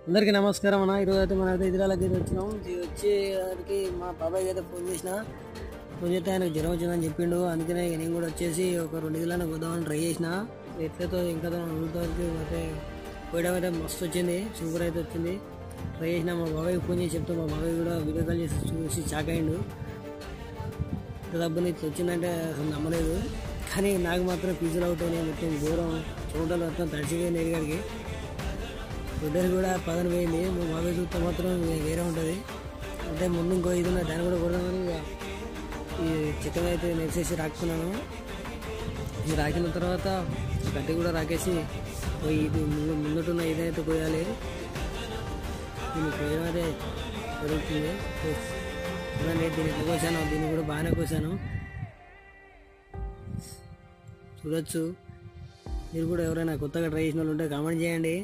అందరికీ నమస్కారం అన్న. ఈరోజు అయితే మనమైతే ఇదిరాలకి అయితే వచ్చినాం. వచ్చేసరికి మా బాబాయ్ అయితే ఫోన్ చేస్తే ఆయనకు జ్వరం వచ్చిందని చెప్పిండు. అందుకనే నేను కూడా వచ్చేసి ఒక 2 ఇదిలాన పోదామని ట్రై చేసిన. ఎట్లతో ఇంకా వరకు అయితే పోయడం అయితే మస్తు వచ్చింది, సూపర్ అయితే వచ్చింది. ట్రై చేసిన. మా బాబాయ్ ఫోన్ చేసి చెప్తే మా బాబాయ్ కూడా వీడియో కాల్ చేసి చూసి షాక్ అయ్యిండు. డబ్బుని ఇట్లా వచ్చిందంటే అసలు నమ్మలేదు. కానీ నాకు మాత్రం ఫీజులు అవుతాయి, మొత్తం ఘోరం, చూడలు మొత్తం తడిచిపోయింది. ఎడిగాడికి ఇద్దరు కూడా పదన పోయింది. మా బాబాయ్ చూస్తే మాత్రం వేరే ఉంటుంది. అంటే ముందు ఇంకో ఇది ఉన్నాయి, దాన్ని కూడా కొడదామని ఈ చికెన్ అయితే నెరిసేసి రాకున్నాను. ఇది రాకిన తర్వాత గడ్డి కూడా రాకేసి ఇది ముందున్న ఇదైతే పోయాలి. దీన్ని పోయడం అయితే జరుగుతుంది. చూడండి, దీన్ని ఎట్లా కోసాను, దీన్ని కూడా బాగానే కోసాను. చూడొచ్చు. మీరు కూడా ఎవరైనా కొత్తగా ట్రై చేసిన వాళ్ళు ఉంటే కామెంట్ చేయండి.